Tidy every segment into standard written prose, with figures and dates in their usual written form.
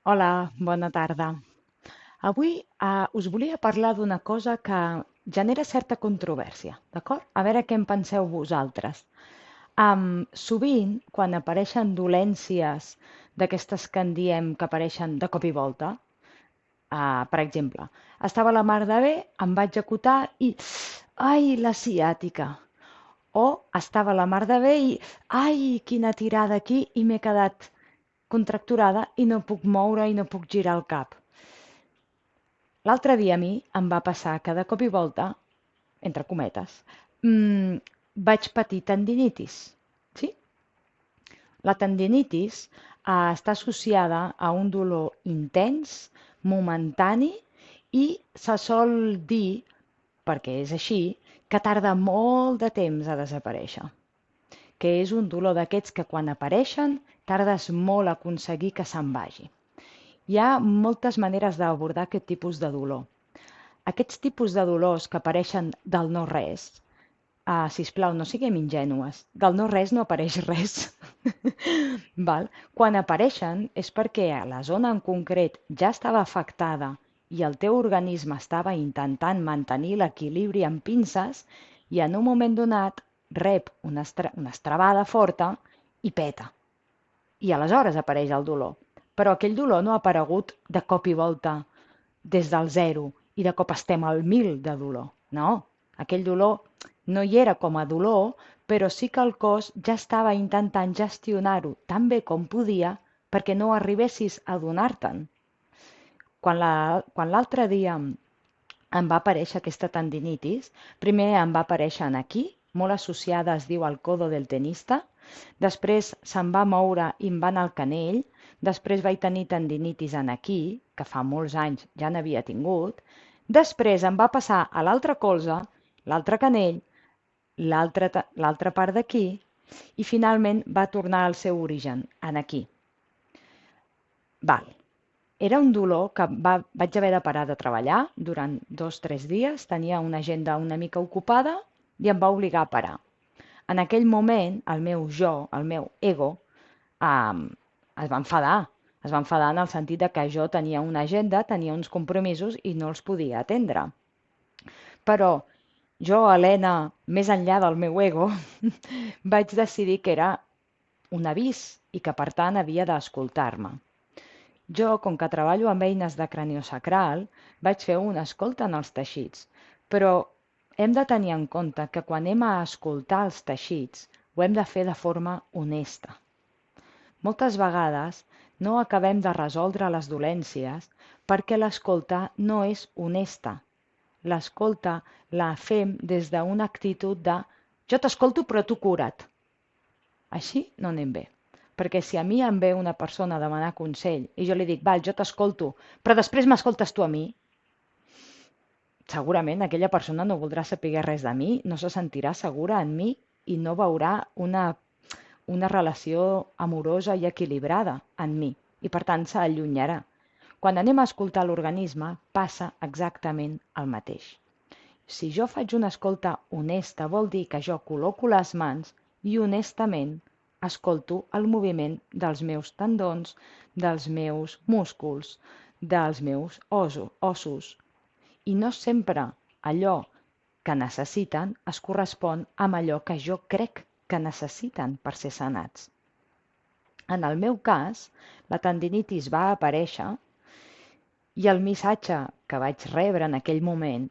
Hola, bona tarda. Avui us volia parlar d'una cosa que genera certa controvèrsia, d'acord? A veure què en penseu vosaltres. Sovint, quan apareixen dolències d'aquestes que en diem que apareixen de cop i volta, per exemple, estava la mar de bé, em vaig acotar i... Ai, la ciàtica! O estava la mar de bé i... Ai, quina tirada aquí i m'he quedat contracturada i no puc moure i no puc girar el cap. L'altre dia a mi em va passar que de cop i volta, entre cometes, mm, vaig patir tendinitis. Sí? La tendinitis està associada a un dolor intens, momentani i se sol dir, perquè és així, que tarda molt de temps a desaparèixer, que és un dolor d'aquests que quan apareixen tardes molt a aconseguir que se'n vagi. Hi ha moltes maneres d'abordar aquest tipus de dolor. Aquests tipus de dolors que apareixen del no-res, sisplau, no siguem ingènues, del no-res no apareix res. Val? Quan apareixen és perquè la zona en concret ja estava afectada i el teu organisme estava intentant mantenir l'equilibri amb pinces i en un moment donat rep una estrabada forta i peta. I aleshores apareix el dolor. Però aquell dolor no ha aparegut de cop i volta des del zero i de cop estem al 1000 de dolor. No, aquell dolor no hi era com a dolor, però sí que el cos ja estava intentant gestionar-ho tan bé com podia perquè no arribessis a donar-te'n. Quan l'altre dia em va aparèixer aquesta tendinitis, primer em va aparèixer aquí, molt associada es diu al codo del tenista, després se'n va moure i em va anar al canell, després vaig tenir tendinitis aquí, que fa molts anys ja n'havia tingut, després em va passar a l'altre colze, l'altre canell, l'altra part d'aquí, i finalment va tornar al seu origen, en aquí. Val. Era un dolor que vaig haver de parar de treballar durant 2 o 3 dies, tenia una agenda una mica ocupada i em va obligar a parar. En aquell moment, el meu jo, el meu ego, eh, es va enfadar. Es va enfadar en el sentit de que jo tenia una agenda, tenia uns compromisos i no els podia atendre. Però jo, Helena, més enllà del meu ego, vaig decidir que era un avís i que, per tant, havia d'escoltar-me. Jo, com que treballo amb eines de craniosacral, vaig fer una escolta en els teixits, però hem de tenir en compte que quan anem a escoltar els teixits ho hem de fer de forma honesta. Moltes vegades no acabem de resoldre les dolències perquè l'escolta no és honesta. L'escolta la fem des d'una actitud de jo t'escolto però tu cura't. Així no anem bé. Perquè si a mi em ve una persona a demanar consell i jo li dic, val, jo t'escolto, però després m'escoltes tu a mi, segurament aquella persona no voldrà saber res de mi, no se sentirà segura en mi i no veurà una relació amorosa i equilibrada en mi i per tant s'allunyarà. Quan anem a escoltar l'organisme passa exactament el mateix. Si jo faig una escolta honesta vol dir que jo col·loco les mans i honestament escolto el moviment dels meus tendons, dels meus músculs, dels meus ossos. I no sempre allò que necessiten es correspon amb allò que jo crec que necessiten per ser sanats. En el meu cas, la tendinitis va aparèixer i el missatge que vaig rebre en aquell moment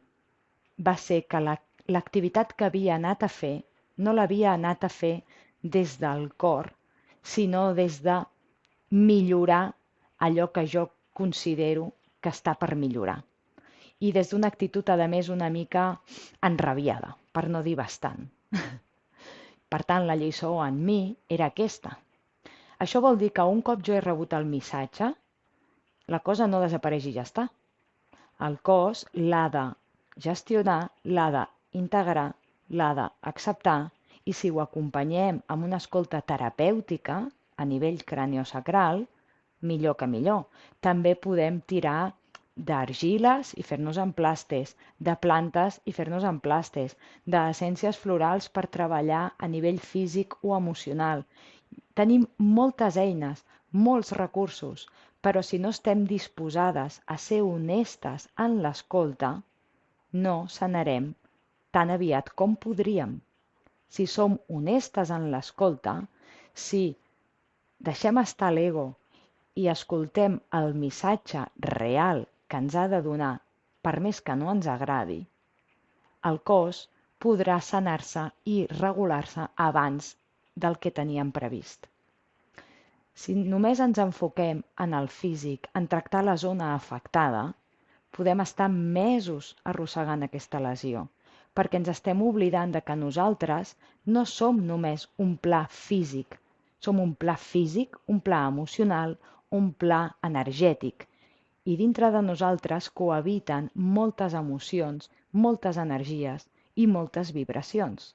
va ser que l'activitat que havia anat a fer no l'havia anat a fer des del cor, sinó des de millorar allò que jo considero que està per millorar. I des d'una actitud, a més, una mica enrabiada, per no dir bastant. Per tant, la lliçó en mi era aquesta. Això vol dir que un cop jo he rebut el missatge, la cosa no desapareix i ja està. El cos l'ha de gestionar, l'ha d'integrar, l'ha d'acceptar i si ho acompanyem amb una escolta terapèutica a nivell craniosacral, millor que millor. També podem tirar d'argiles i fer-nos emplastes, de plantes i fer-nos emplastes, d'essències florals per treballar a nivell físic o emocional. Tenim moltes eines molts recursos, però si no estem disposades a ser honestes en l'escolta, no sanarem tan aviat com podríem. Si som honestes en l'escolta, si deixem estar l'ego i escoltem el missatge real que ens ha de donar, per més que no ens agradi, el cos podrà sanar-se i regular-se abans del que teníem previst. Si només ens enfoquem en el físic, en tractar la zona afectada, podem estar mesos arrossegant aquesta lesió, perquè ens estem oblidant de que nosaltres no som només un pla físic, som un pla físic, un pla emocional, un pla energètic. I dintre de nosaltres cohabiten moltes emocions, moltes energies i moltes vibracions.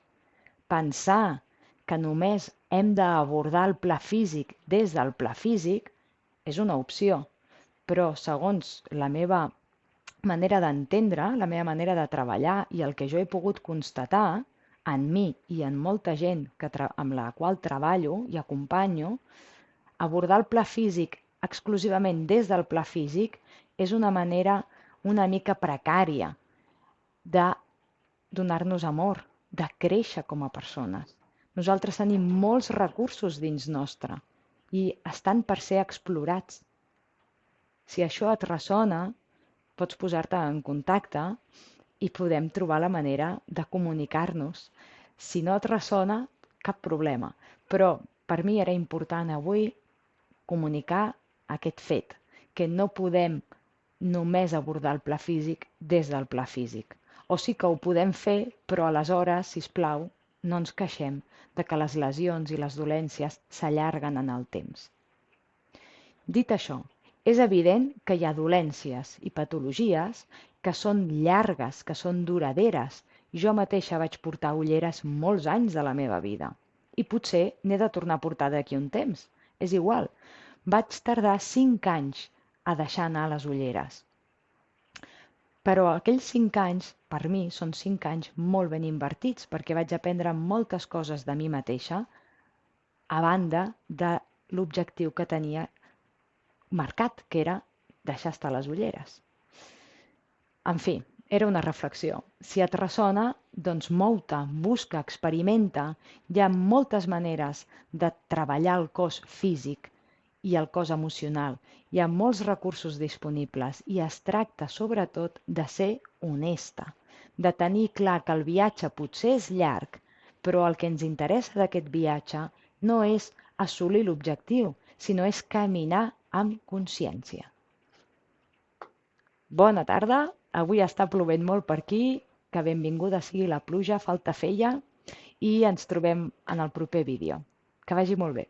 Pensar que només hem d'abordar el pla físic des del pla físic és una opció, però segons la meva manera d'entendre, la meva manera de treballar i el que jo he pogut constatar en mi i en molta gent amb la qual treballo i acompanyo, abordar el pla físic exclusivament des del pla físic és una manera una mica precària de donar-nos amor, de créixer com a persones. Nosaltres tenim molts recursos dins nostre i estan per ser explorats. Si això et ressona, pots posar-te en contacte i podem trobar la manera de comunicar-nos. Si no et ressona, cap problema. Però per mi era important avui comunicar aquest fet, que no podem només abordar el pla físic des del pla físic. O sí que ho podem fer, però aleshores, sisplau, no ens queixem de que les lesions i les dolències s'allarguen en el temps. Dit això, és evident que hi ha dolències i patologies que són llargues, que són duraderes. Jo mateixa vaig portar ulleres molts anys de la meva vida i potser n'he de tornar a portar d'aquí un temps. És igual. Vaig tardar 5 anys a deixar anar les ulleres. Però aquells 5 anys, per mi, són 5 anys molt ben invertits, perquè vaig aprendre moltes coses de mi mateixa, a banda de l'objectiu que tenia marcat, que era deixar estar les ulleres. En fi, era una reflexió. Si et ressona, doncs mou-te, busca, experimenta. Hi ha moltes maneres de treballar el cos físic i el cos emocional. Hi ha molts recursos disponibles i es tracta sobretot de ser honesta, de tenir clar que el viatge potser és llarg, però el que ens interessa d'aquest viatge no és assolir l'objectiu, sinó és caminar amb consciència. Bona tarda, avui està plovent molt per aquí, que benvinguda sigui la pluja, falta feia, i ens trobem en el proper vídeo. Que vagi molt bé.